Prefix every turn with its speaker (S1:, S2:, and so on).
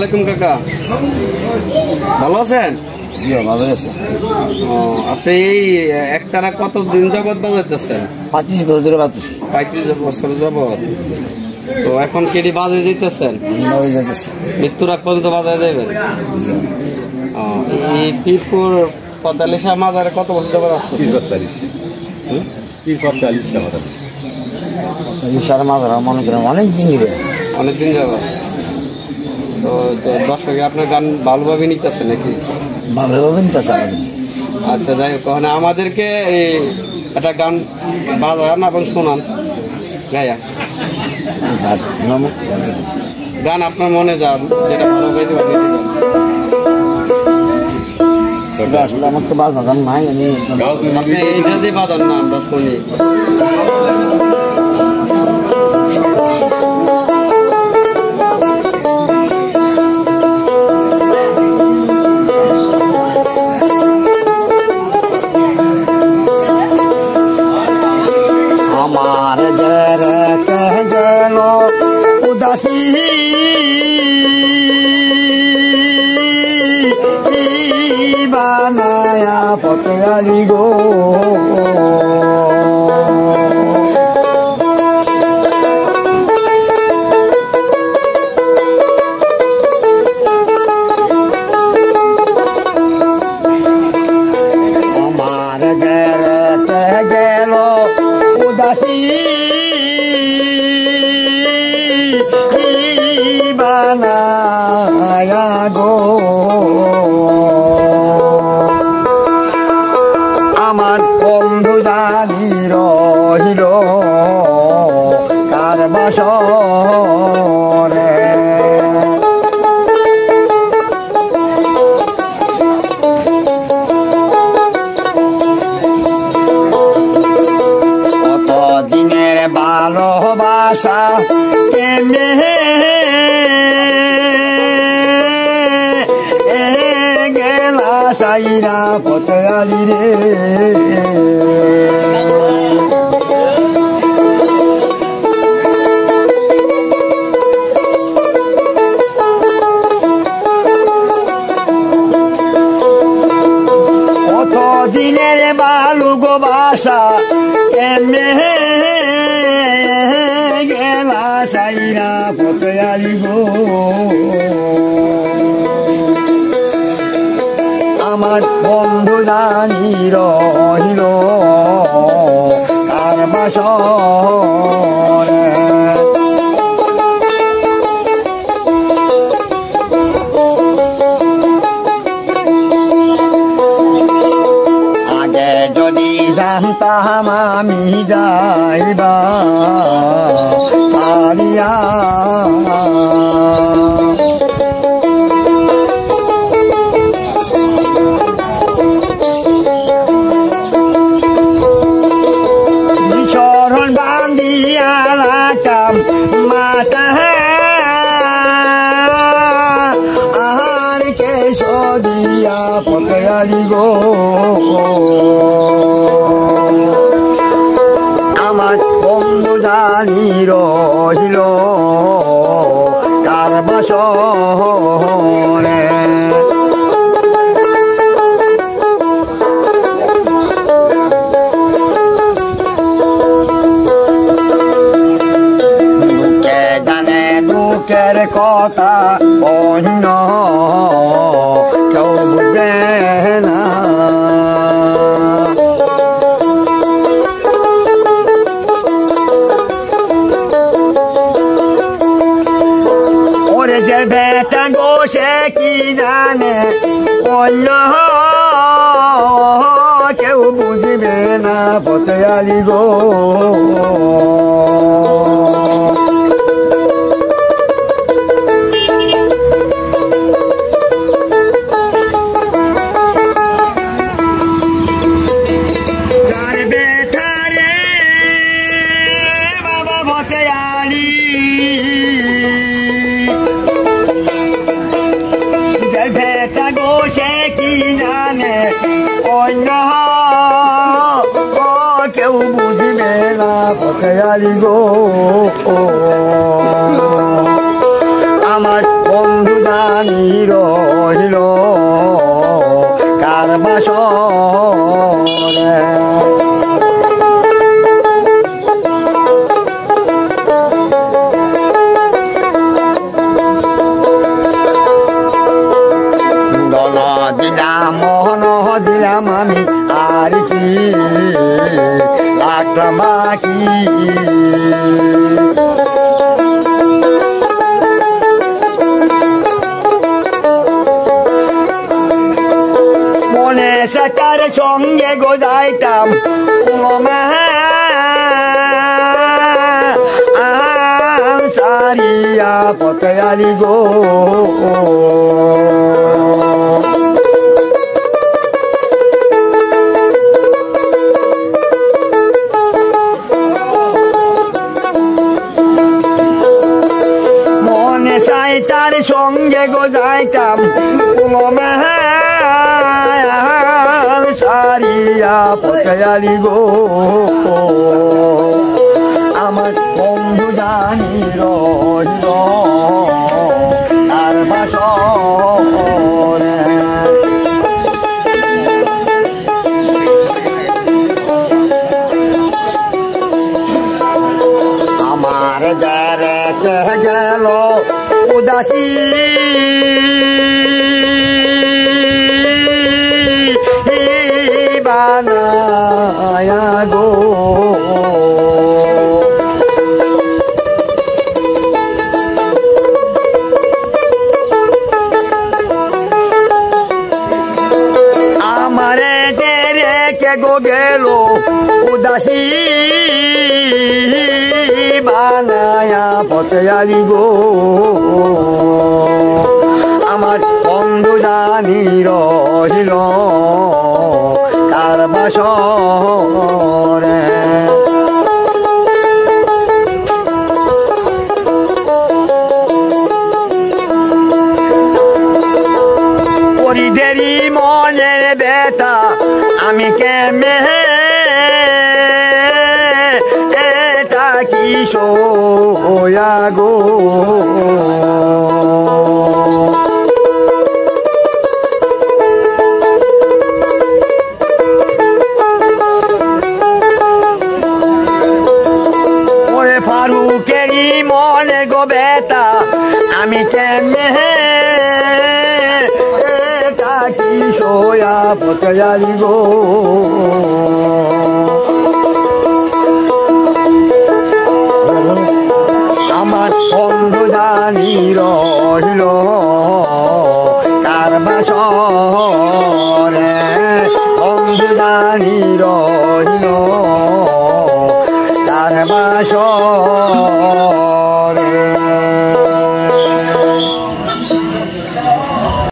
S1: আলাইকুম কাকা, ভালো আছেন?
S2: ভালো আছে।
S1: আপনি এই একটানা কত দিন যাবত বাজাইতেছেন?
S2: 35 বছর ধরে বাজতেছি।
S1: 35 বছর যাবত। তো এখন কেডি বাজে দিতেছেন? মৃত্যুর আগ পর্যন্ত বাজায় যাবেন? এই পীরপুর 45 মাজারে কত বছর যাবত আসছে?
S2: 45 মাজার মনে করেন অনেকদিন
S1: যাবত। তো দর্শক আপনার গান ভালোভাবে নিতেছে নাকি?
S2: ভালোভাবে নিতেছে।
S1: আচ্ছা, যাই হোক, আমাদেরকে একটা গান বাজান এবং শোনান গায়া। গান আপনার মনে যান, যেটা ভালো গাইতে পারেন।
S2: আসলে আমার তো বাজনা গান নাই,
S1: আপনি এইটা দিয়ে বাজান না, আমরা শুনি।
S2: আমার গেল উদাসী বানায়া পতয়ালি গো, আমার গেল উদাসী বানায়া গো, আমার বন্ধু জানি রহিল কার বাসরে, কত দিনের ভালোবাসা কেমনে গেলা সাইরা পতয়ালি রে, কত দিনের বালু গো বাসা কেমনে গেলা সাইরা পতয়ালি গো, আমার বন্ধু জানি রহিল কার বাসরে, আগে যদি জানতাম আমি যাইবা পারিয়া, শরণ বান্ধিয়া রাখতাম মাতা আহার কে সদিয়া পতয়ালি গো, আমার বন্ধু জানি রহিল কার বাসরে, দুঃখে জানে দুঃখের কথা অন্য কেউ বুঝবে না, ওরে যে বেটা গো সে কি জানে অন্য কেউ বুঝবে না পতয়ালি গো, কেউ বুঝবে না পথয়ালি গো, আমার বন্ধু জানি রহিল কার বাসরে দিলাম মোহন দিলাম আমি আর কি লাগলাম বাকি মনে সেটার সঙ্গে গো যাইতাম সারিয়া পতয়ালি গো তার সঙ্গে গো যাইতাম সারিয়া পতয়ালি গো আমার বন্ধু জানি রইল আর বাসরে আমার যারে গেল উদাসী বানায়া গো আমারে যে রেখে গো গেল উদাসী বানায়া পতয়ালি গো আমার বন্ধু জানি রহিল কার বাসরে পরিদেরি মনের ব্যথা আমি কেমনে এটা কি সোয়া গো ওরে ফারুকেরি মনে গো ব্যথা আমি কেমনে এটা কি সোয়া পতয়ালি গো আমার বন্ধু জানি রহিল কার বাসরে বন্ধু জানি রহিল কার বাসরে